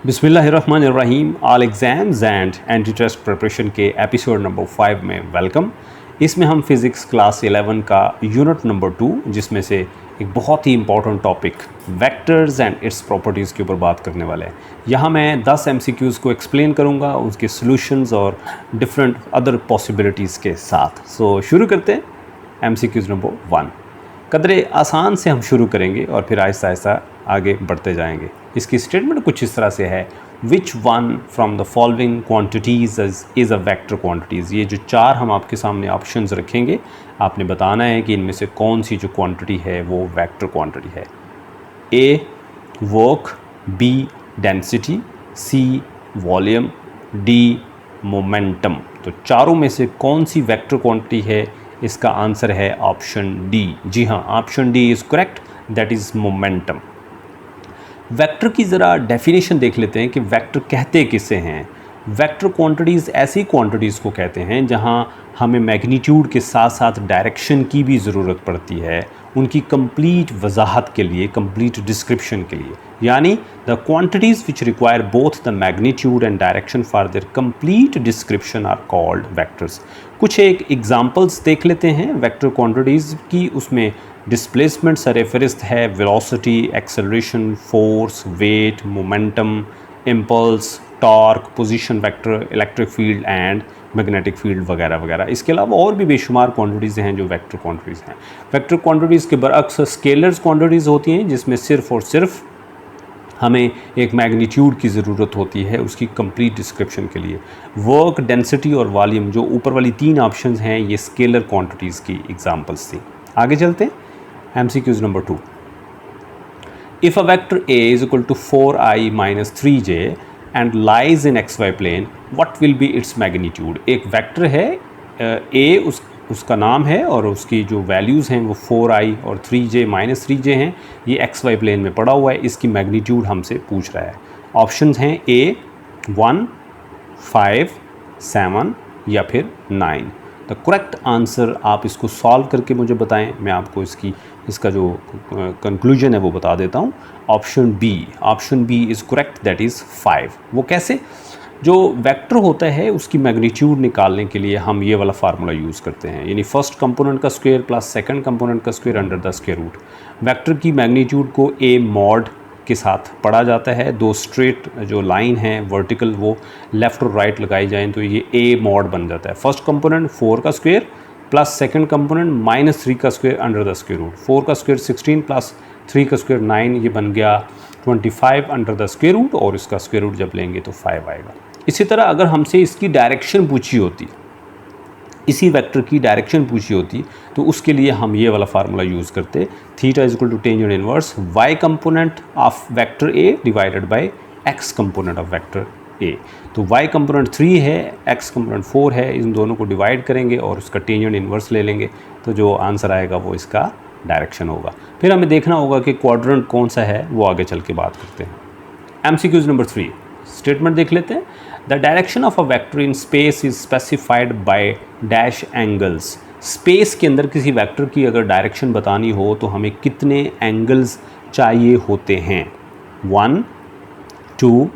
बिस्मिल्लाहिर्रहमानिर्रहीम। All exams and anti trust preparation के episode number 5 में वेलकम। इसमें हम फिज़िक्स क्लास 11 का यूनिट नंबर 2 जिसमें से एक बहुत ही important topic vectors and its properties के ऊपर बात करने वाले हैं। यहाँ मैं 10 MCQs को एक्सप्लेन करूँगा, उसके सॉल्यूशंस और डिफरेंट अदर पॉसिबिलिटीज़ के साथ। सो शुरू करते हैं। MCQs नंबर 1 कदरे आसान से हम शुरू करेंगे और फिर आहिस्ता आहिस्ता आगे बढ़ते जाएंगे। इसकी स्टेटमेंट कुछ इस तरह से है, which one from the following quantities is a vector quantities. ये जो चार हम आपके सामने ऑप्शंस रखेंगे, आपने बताना है कि इनमें से कौन सी जो क्वांटिटी है वो वेक्टर क्वांटिटी है। ए वर्क, बी डेंसिटी, सी वॉल्यूम, डी मोमेंटम। तो चारों में से कौन सी वेक्टर क्वांटिटी है? इसका आंसर है ऑप्शन डी। जी हाँ, option D is correct, that is momentum. Vector की ज़रा डेफिनेशन देख लेते हैं कि वेक्टर कहते किसे हैं। वेक्टर क्वांटिटीज़ ऐसी क्वांटिटीज़ को कहते हैं जहां हमें मैग्नीट्यूड के साथ साथ डायरेक्शन की भी ज़रूरत पड़ती है, उनकी कंप्लीट वजाहत के लिए, कंप्लीट डिस्क्रिप्शन के लिए। यानी the quantities which require both the magnitude and direction for their complete description are called vectors. कुछ एक एग्जांपल्स देख लेते हैं वेक्टर क्वांटिटीज़ की। उसमें डिस्प्लेसमेंट सरफेरिस्त है, velocity, acceleration, force, weight, momentum, impulse, torque, position vector, electric field and magnetic field वगैरह वगैरह। इसके अलावा और भी बेशुमार क्वांटिटीज़ हैं जो वेक्टर क्वांटिटीज़ हैं। वेक्टर क्वांटिटीज़ के बरअक्स स्केलर्स क्वांटिटीज़ होती हैं जिसमें सिर्फ और सिर्फ हमें एक मैग्नीट्यूड की ज़रूरत होती है उसकी कंप्लीट डिस्क्रिप्शन के लिए। वर्क, डेंसिटी और वॉल्यूम, जो ऊपर वाली तीन ऑप्शंस हैं, ये स्केलर क्वांटिटीज़ की एग्जांपल्स थी। आगे चलते हैं। MCQs number 2। If a vector A is equal to 4i minus 3j and lies in xy plane, what will be its magnitude? एक वेक्टर है A, उसका नाम है और उसकी जो वैल्यूज़ हैं वो 4i और 3j माइनस 3j हैं। ये xy प्लेन में पड़ा हुआ है, इसकी मैग्नीट्यूड हमसे पूछ रहा है। ऑप्शंस हैं A 1, 5, 7 या फिर 9। द करेक्ट आंसर, आप इसको सॉल्व करके मुझे बताएं, मैं आपको इसका जो कंक्लूजन है वो बता देता हूँ। Option B is correct, that is 5। वो कैसे? जो वेक्टर होता है उसकी मैग्नीट्यूड निकालने के लिए हम ये वाला फार्मूला यूज़ करते हैं, यानी फर्स्ट कंपोनेंट का स्क्वायर प्लस सेकंड कंपोनेंट का square under the square root. Vector की मैग्नीट्यूड को ए मॉड के साथ पढ़ा जाता है। दो स्ट्रेट जो लाइन है वर्टिकल, वो लेफ़्ट और राइट लगाई जाएं तो ये ए मॉड बन जाता है। फर्स्ट कंपोनेंट 4 का square plus second component minus 3 का square under the square root. 4 का स्क्वायर 16 प्लस 3 का स्क्वायर 9, ये बन गया 25 अंडर द स्क्वायर रूट, और इसका स्क्वायर रूट जब लेंगे तो 5 आएगा। इसी तरह अगर हमसे इसकी डायरेक्शन पूछी होती, इसी वेक्टर की डायरेक्शन पूछी होती, तो उसके लिए हम ये वाला फार्मूला यूज़ करते, theta is equal to tangent inverse y component of vector a divided by x component of vector a। तो y कंपोनेंट 3 है, x कंपोनेंट 4 है, इन दोनों को डिवाइड करेंगे और उसका टेंजेंट इनवर्स ले लेंगे, तो जो आंसर आएगा वो इसका डायरेक्शन होगा। फिर हमें देखना होगा कि क्वाड्रेंट कौन सा है, वो आगे चल के बात करते हैं। MCQs नंबर 3 स्टेटमेंट देख लेते हैं। The direction of a vector in space is specified by dash angles. Space के अंदर किसी वेक्टर की अगर डायरेक्शन बतानी हो तो हमें कितने एंगल्स चाहिए होते हैं? 1, 2,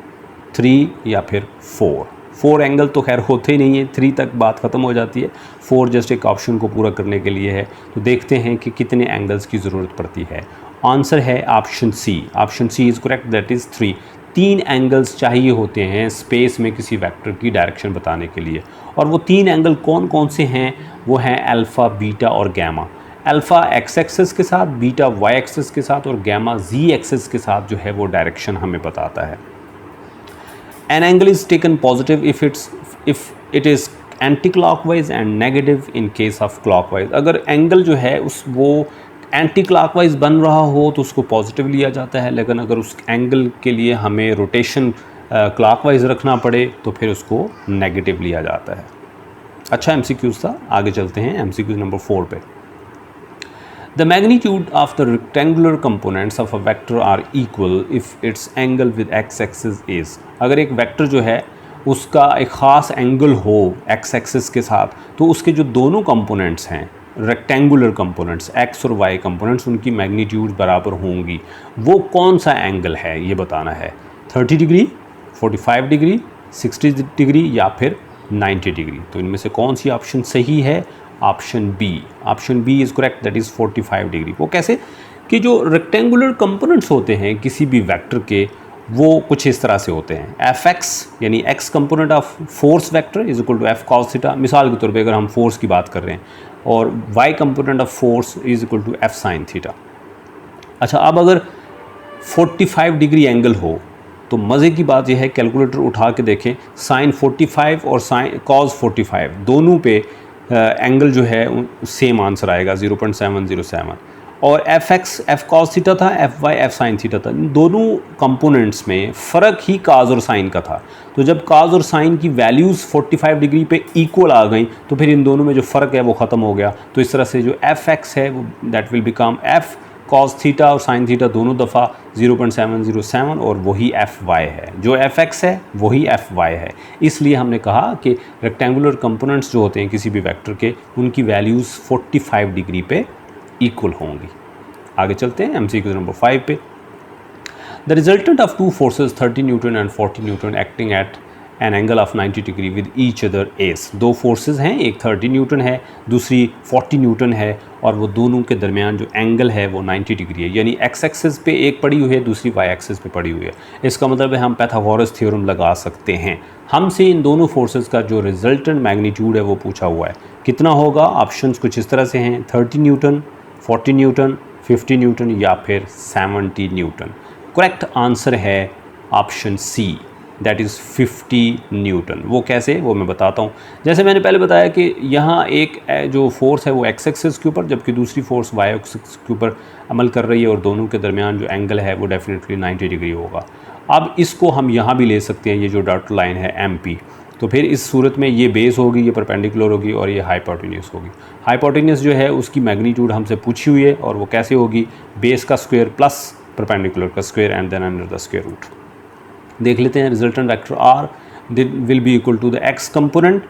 3 या फिर 4। 4 एंगल तो खैर होते ही नहीं है, 3 तक बात ख़त्म हो जाती है। 4 जस्ट एक ऑप्शन को पूरा करने के लिए है। तो देखते हैं कि कितने एंगल्स की ज़रूरत पड़ती है। आंसर है option C. Option C is correct, that is 3। 3 angles चाहिए होते हैं स्पेस में किसी वेक्टर की डायरेक्शन बताने के लिए। और वो 3 एंगल कौन कौन से हैं? वो हैं अल्फ़ा, बीटा और गैमा। अल्फ़ा x एक्सिस के साथ, बीटा y एक्सिस के साथ और गैमा z एक्सिस के साथ जो है वो डायरेक्शन हमें बताता है। An angle is taken positive if it is anti clockwise and negative in case of clockwise. अगर एंगल जो है वो एंटी क्लॉकवाइज बन रहा हो तो उसको पॉजिटिव लिया जाता है, लेकिन अगर उस एंगल के लिए हमें रोटेशन क्लॉकवाइज रखना पड़े तो फिर उसको नेगेटिव लिया जाता है। अच्छा MCQs था, आगे चलते हैं MCQ नंबर 4 पे। The magnitude of the rectangular components of a vector are equal if its angle with x axis is. अगर एक वेक्टर जो है उसका एक ख़ास एंगल हो x एक्सिस के साथ, तो उसके जो दोनों कंपोनेंट्स हैं रेक्टेंगुलर कंपोनेंट्स x और y कंपोनेंट्स, उनकी मैग्नीट्यूड बराबर होंगी। वो कौन सा एंगल है ये बताना है। 30 डिग्री, 45 डिग्री, 60 डिग्री या फिर 90 डिग्री। तो इनमें से कौन सी ऑप्शन सही है? Option B. Option B is correct, that is 45 degree. वो कैसे कि जो रेक्टेंगुलर कंपोनेंट्स होते हैं किसी भी वेक्टर के, वो कुछ इस तरह से होते हैं। एफ एक्स यानी x component of force vector is equal to F cos theta, मिसाल के तौर पे अगर हम फोर्स की बात कर रहे हैं, और y component of force is equal to F sine theta. अच्छा, अब अगर 45 डिग्री एंगल हो तो मज़े की बात यह है, कैलकुलेटर उठा के देखें, साइन 45 और साइन कॉस 45 दोनों पे एंगल जो है सेम आंसर आएगा 0.707। और F X F cos theta था, F Y F sine theta था। इन दोनों कंपोनेंट्स में फ़र्क ही काज और साइन का था। तो जब काज और साइन की वैल्यूज़ 45 डिग्री पे इक्वल आ गई तो फिर इन दोनों में जो फ़र्क है वो ख़त्म हो गया। तो इस तरह से जो एफ एक्स है वो that will become F cos theta और साइन थीटा दोनों दफ़ा 0.707, और वही एफ वाई है। जो एफ एक्स है वही एफ वाई है। इसलिए हमने कहा कि रेक्टेंगुलर कंपोनेंट्स जो होते हैं किसी भी वेक्टर के, उनकी वैल्यूज़ 45 डिग्री पे इक्वल होंगी। आगे चलते हैं एमसीक्यू नंबर 5 पे। The resultant of two forces 30 Newton and 40 Newton acting at N angle of 90 degree with each other S. दो फोर्सेस हैं, एक 30 न्यूटन है, दूसरी 40 न्यूटन है, और वो दोनों के दरमियान जो एंगल है वो 90 डिग्री है। यानी एक्स एक्सिस पे एक पड़ी हुई है, दूसरी वाई एक्सिस पे पड़ी हुई है। इसका मतलब है हम पाइथागोरस थ्योरम लगा सकते हैं। हमसे इन दोनों फोर्सेस का जो रिजल्टेंट मैग्नीट्यूड है वो पूछा हुआ है। कितना होगा? ऑप्शंस कुछ इस तरह से हैं, 30 न्यूटन, 40 न्यूटन, 50 न्यूटन या फिर 70 न्यूटन। करेक्ट आंसर है option C, that is 50 newton. वो कैसे, वो मैं बताता हूँ। जैसे मैंने पहले बताया कि यहाँ एक जो फोर्स है वो एक्स एक्सिस के ऊपर, जबकि दूसरी फोर्स वाई एक्सिस के ऊपर अमल कर रही है, और दोनों के दरमियान जो एंगल है वो डेफिनेटली 90 डिग्री होगा। अब इसको हम यहाँ भी ले सकते हैं, ये जो डॉट लाइन है एम पी। तो फिर इस सूरत में ये बेस होगी, ये परपेंडिकुलर होगी, और ये हाइपोटेन्यूस होगी। हाइपोटेन्यूस जो है उसकी मैग्नीट्यूड हमसे पूछी हुई है, और वो कैसे होगी? बेस का स्क्वायर प्लस परपेंडिकुलर का square and then under the square root. देख लेते हैं। Resultant vector R will be equal to the X component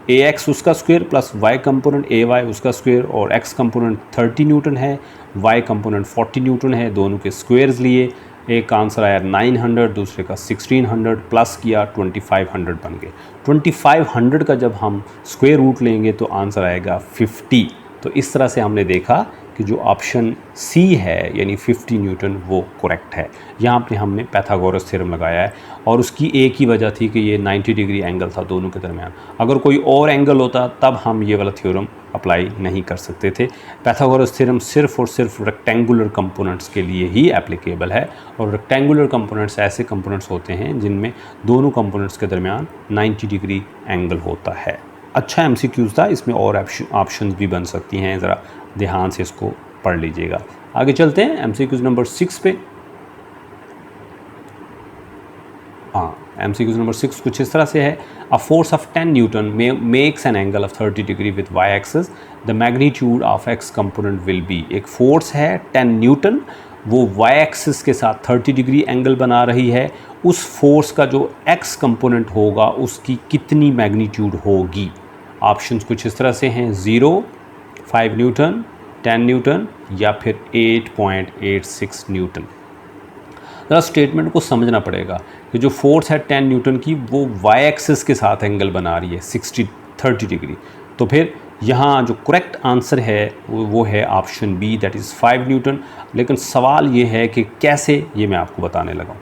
A X उसका square plus Y component A Y उसका स्क्वायर, और एक्स कंपोनेंट 30 न्यूटन है, Y component 40 newton है। दोनों के स्क्वायर्स लिए, एक का आंसर आया 900, दूसरे का 1600, प्लस किया 2500 बन गए। 2500 का जब हम स्क्वायर रूट लेंगे तो आंसर आएगा 50। तो इस तरह से हमने देखा कि जो ऑप्शन सी है यानी 50 न्यूटन वो करेक्ट है। यहाँ पे हमने पाइथागोरस थ्योरम लगाया है, और उसकी एक ही वजह थी कि ये 90 डिग्री एंगल था दोनों के दरमियान। अगर कोई और एंगल होता तब हम ये वाला थ्योरम अप्लाई नहीं कर सकते थे। पाइथागोरस थ्योरम सिर्फ और सिर्फ रेक्टेंगुलर कंपोनेंट्स के लिए ही एप्लीकेबल है, और रेक्टेंगुलर कंपोनेंट्स ऐसे कंपोनेंट्स होते हैं जिनमें दोनों कंपोनेंट्स के दरमियान 90 डिग्री एंगल होता है। अच्छा एमसीक्यूज़ था, इसमें और ऑप्शंस भी बन सकती हैं, ज़रा ध्यान से इसको पढ़ लीजिएगा। आगे चलते हैं एमसीक्यूज़ नंबर 6 पे। हाँ, एमसीक्यूज़ नंबर 6 कुछ इस तरह से है। A force of 10 newton makes an angle of 30 degree with y axis, the magnitude of x component will be. एक फोर्स है 10 न्यूटन, वो वाई एक्सिस के साथ 30 डिग्री एंगल बना रही है। उस फोर्स का जो एक्स कंपोनेंट होगा उसकी कितनी मैग्नीट्यूड होगी? ऑप्शंस कुछ इस तरह से हैं, 0, 5 न्यूटन, 10 न्यूटन या फिर 8.86 न्यूटन। ज़रा स्टेटमेंट को समझना पड़ेगा कि जो फोर्स है 10 न्यूटन की, वो वाई एक्सिस के साथ एंगल बना रही है 30 डिग्री। तो फिर यहाँ जो करेक्ट आंसर है वो है option B, that is 5 newton. लेकिन सवाल ये है कि कैसे, ये मैं आपको बताने लगा हूँ।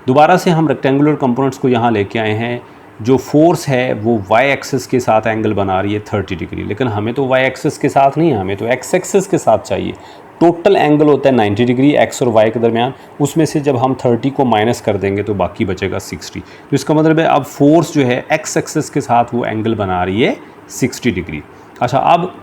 दोबारा से हम रेक्टेंगुलर कंपोनेंट्स को यहाँ लेके आए हैं। जो फोर्स है वो वाई एक्सिस के साथ एंगल बना रही है 30 डिग्री, लेकिन हमें तो वाई एक्सिस के साथ नहीं है, हमें तो एक्स एक्सिस के साथ चाहिए। टोटल एंगल होता है 90 डिग्री एक्स और वाई के दरमियान, उसमें से जब हम 30 को माइनस कर देंगे तो बाकी बचेगा 60। तो इसका मतलब है अब फोर्स जो है एक्स एक्सिस के साथ वो एंगल बना रही है 60 डिग्री। अच्छा, अब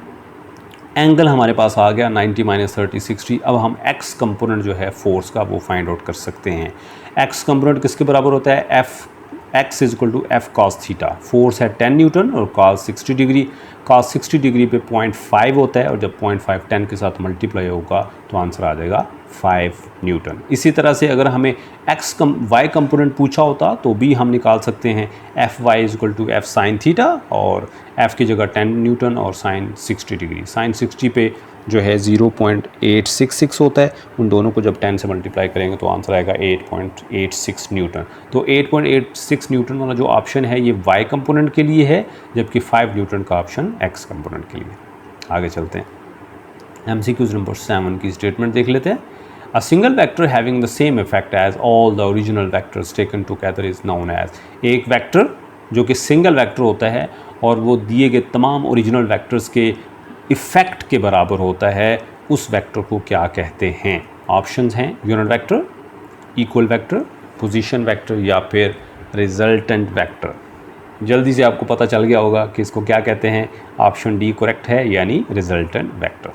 एंगल हमारे पास आ गया 90 - 30 60। अब हम एक्स कंपोनेंट जो है फोर्स का वो फाइंड आउट कर सकते हैं। एक्स कंपोनेंट किसके बराबर होता है? F x is equal to F cos theta. Force है 10 न्यूटन और कॉस 60 डिग्री। कॉस 60 डिग्री पे 0.5 होता है, और जब 0.5 10 के साथ मल्टीप्लाई होगा तो आंसर आ जाएगा 5 न्यूटन। इसी तरह से अगर हमें वाई कंपोनेंट पूछा होता तो भी हम निकाल सकते हैं F y is equal to F sine theta, और एफ की जगह 10 न्यूटन और साइन 60 डिग्री। साइन 60 पे जो है 0.866 होता है, उन दोनों को जब 10 से मल्टीप्लाई करेंगे तो आंसर आएगा 8.86 न्यूटन। तो 8.86 न्यूटन वाला जो ऑप्शन है ये वाई कंपोनेंट के लिए है, जबकि 5 न्यूटन का ऑप्शन एक्स कंपोनेंट के लिए। आगे चलते हैं, MCQs नंबर 7 की स्टेटमेंट देख लेते हैं। A single vector having the same effect as all the original vectors taken together is known as। एक वेक्टर जो कि सिंगल वेक्टर होता है और वो दिए गए तमाम ओरिजिनल वेक्टर्स के इफ़ेक्ट के बराबर होता है, उस वेक्टर को क्या कहते हैं? ऑप्शंस हैं unit vector, equal vector, position vector या फिर रिजल्टेंट वेक्टर। जल्दी से आपको पता चल गया होगा कि इसको क्या कहते हैं। ऑप्शन डी करेक्ट है, यानी रिजल्टेंट वेक्टर।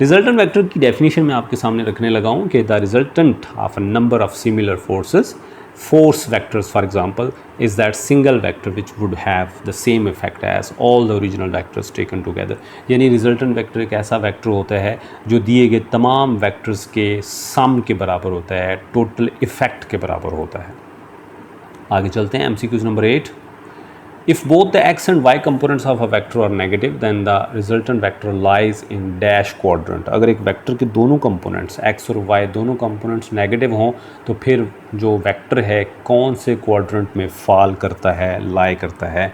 रिजल्टेंट वेक्टर की डेफिनेशन मैं आपके सामने रखने लगा हूँ कि the resultant of a number of similar forces, force vectors for example, is that single vector which would have the same effect as all the original vectors taken together। यानी resultant vector एक ऐसा vector होता है जो दिए गए तमाम vectors के सम के बराबर होता है, टोटल इफेक्ट के बराबर होता है। आगे चलते हैं, MCQs number 8। If both the x and y components of a vector are negative, then the resultant vector lies in dash quadrant। अगर एक वेक्टर के दोनों कंपोनेंट्स x और y दोनों कंपोनेंट्स नेगेटिव हों तो फिर जो वेक्टर है कौन से क्वाड्रेंट में फॉल करता है, लाई करता है?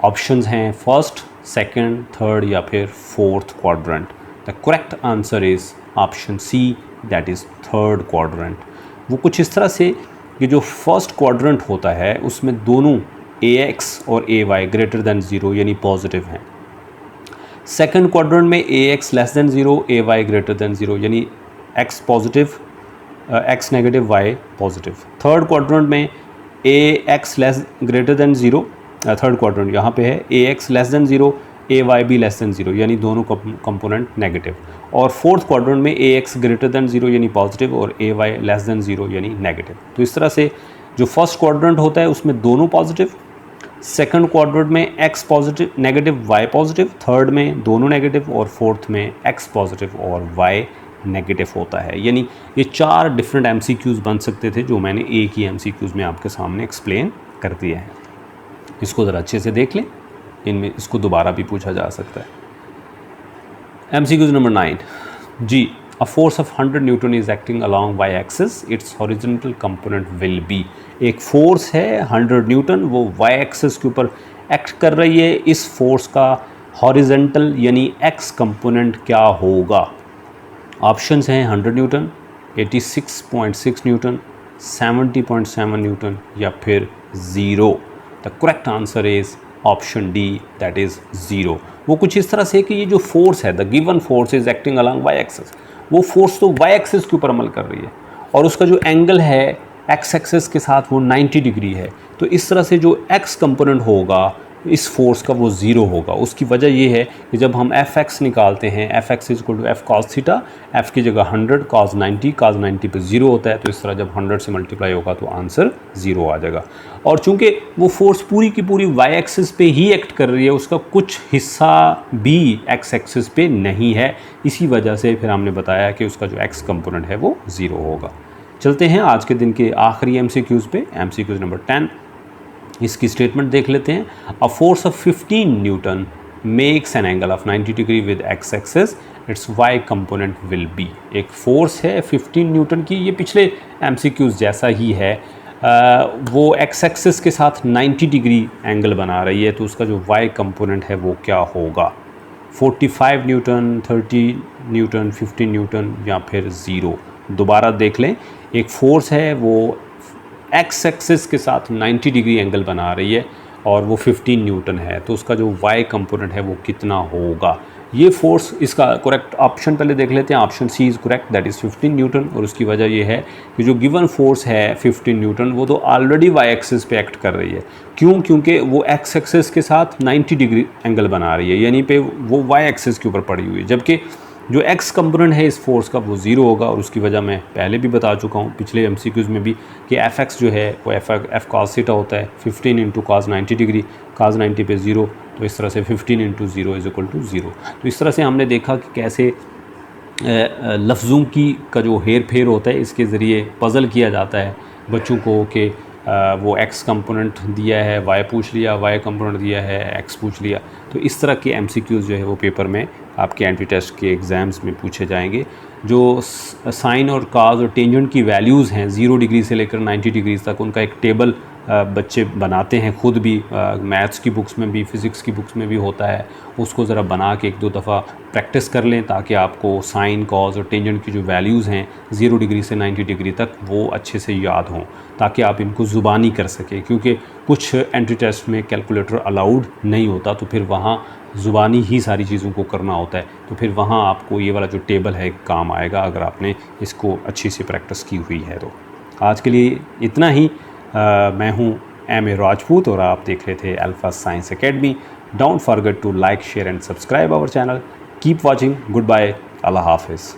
ऑप्शंस हैं फर्स्ट, सेकंड, थर्ड या फिर fourth quadrant. The correct answer is option C, that is third quadrant. वो कुछ इस तरह से कि जो फर्स्ट क्वाड्रेंट होता है उसमें दोनों ax और ay ग्रेटर दैन 0 यानी पॉजिटिव हैं। सेकंड क्वाड्रेंट में ax less than 0, ay greater than 0 यानी x positive, x negative, y positive. Third quadrant में ax less greater than 0, third quadrant यहाँ पे है ax लेस दैन 0, ay भी लेस दैन 0 यानी दोनों कंपोनेंट नेगेटिव। और फोर्थ क्वाड्रेंट में ax ग्रेटर दैन 0 यानी पॉजिटिव और ay लेस दैन 0 यानी नेगेटिव। तो इस तरह से जो फर्स्ट क्वाड्रेंट होता है उसमें दोनों पॉजिटिव, सेकंड क्वाड्रेंट में x positive negative y positive, third में दोनों नेगेटिव और फोर्थ में x पॉजिटिव और y नेगेटिव होता है। यानी ये 4 डिफरेंट MCQs बन सकते थे जो मैंने एक ही MCQs में आपके सामने एक्सप्लेन कर दिया है। इसको ज़रा अच्छे से देख लें, इनमें इसको दोबारा भी पूछा जा सकता है। MCQs नंबर 9 जी। A force of 100 Newton is acting along y-axis. Its horizontal component will be। एक फोर्स है 100 न्यूटन, वो y-axis के ऊपर एक्ट कर रही है। इस फोर्स का हॉरिजेंटल यानी x कंपोनेंट क्या होगा? ऑप्शंस हैं 100 न्यूटन, 86.6 न्यूटन, 70.7 न्यूटन या फिर 0। The correct answer is option D, that is 0। वो कुछ इस तरह से कि ये जो फोर्स है, the given force is acting along y-axis, वो फोर्स तो y-axis के ऊपर अमल कर रही है और उसका जो एंगल है x-axis के साथ वो 90 डिग्री है। तो इस तरह से जो x कंपोनेंट होगा इस फोर्स का वो 0 होगा। उसकी वजह ये है कि जब हम fx निकालते हैं, fx is equal to f cos theta, f की जगह 100 cos 90 पे 0 होता है। तो इस तरह जब 100 से मल्टीप्लाई होगा तो आंसर 0 आ जाएगा। और चूंकि वो फोर्स पूरी की पूरी y-axis पे ही एक्ट कर रही है, उसका कुछ हिस्सा भी x-axis पे नहीं है, इसी वजह से फिर हमने बताया कि उसका जो x कंपोनेंट है वो 0 होगा। चलते हैं आज के दिन के आखिरी MCQs पे, MCQs नंबर 10। इसकी स्टेटमेंट देख लेते हैं। A force of 15 newton makes an angle of 90 degree with x axes, its y component will be. एक फोर्स है 15 न्यूटन की, ये पिछले MCQs जैसा ही है। वो एक्स एक्सेस के साथ 90 डिग्री एंगल बना रही है, तो उसका जो वाई कंपोनेंट है वो क्या होगा? 45 न्यूटन, 30 न्यूटन, 15 न्यूटन या फिर 0। दोबारा देख लें, एक फोर्स है वो एक्स एक्सिस के साथ 90 डिग्री एंगल बना रही है और वो 15 न्यूटन है, तो उसका जो वाई कंपोनेंट है वो कितना होगा? ये फोर्स, इसका करेक्ट ऑप्शन पहले देख लेते हैं। Option C is correct, that is 15 newton. और उसकी वजह ये है कि जो गिवन फोर्स है 15 न्यूटन वो तो ऑलरेडी वाई एक्सिस पे एक्ट कर रही है। क्यों? क्योंकि वो एक्स एक्सिस के साथ 90 डिग्री एंगल बना रही है, यानी पे वो वाई एक्सिस के ऊपर पड़ी हुई है, जबकि जो एक्स कंपोनेंट है इस फोर्स का वो 0 होगा। और उसकी वजह मैं पहले भी बता चुका हूँ पिछले MCQs में भी कि एफ एक्स जो है वो एफ cos थीटा होता है, 15 इंटू cos 90 डिग्री, cos 90 पे 0, तो इस तरह से 15 इंटू 0 इज इक्वल टू 0। तो इस तरह से हमने देखा कि कैसे लफ्ज़ों की का जो हेर फेर होता है इसके ज़रिए पज़ल किया जाता है बच्चों को कि वो एक्स कंपोनेंट दिया है, वाई पूछ लिया, वाई कंपोनेंट दिया है, एक्स पूछ लिया। तो इस तरह के MCQs जो है वो पेपर में आपके एंट्री टेस्ट के एग्ज़ाम्स में पूछे जाएंगे। जो साइन और काज और टेंजेंट की वैल्यूज़ हैं 0 डिग्री से लेकर 90 डिग्री तक, उनका एक टेबल बच्चे बनाते हैं खुद भी। मैथ्स की बुक्स में भी, फ़िज़िक्स की बुक्स में भी होता है। उसको ज़रा बना के 1-2 दफ़ा प्रैक्टिस कर लें ताकि आपको साइन, कॉज और टेंजेंट की जो वैल्यूज़ हैं 0 डिग्री से 90 डिग्री तक वो अच्छे से याद हों, ताकि आप इनको ज़ुबानी कर सकें। क्योंकि कुछ एंट्री टेस्ट में कैलकुलेटर अलाउड नहीं होता, तो फिर वहाँ ज़ुबानी ही सारी चीज़ों को करना होता है। तो फिर वहाँ आपको ये वाला जो टेबल है काम आएगा, अगर आपने इसको अच्छी सी प्रैक्टिस की हुई है। तो आज के लिए इतना ही। मैं हूँ MA राजपूत और आप देख रहे थे Alpha Science Academy. Don't forget to like, share and subscribe our channel. Keep watching. Good bye. अल्लाह हाफिज़।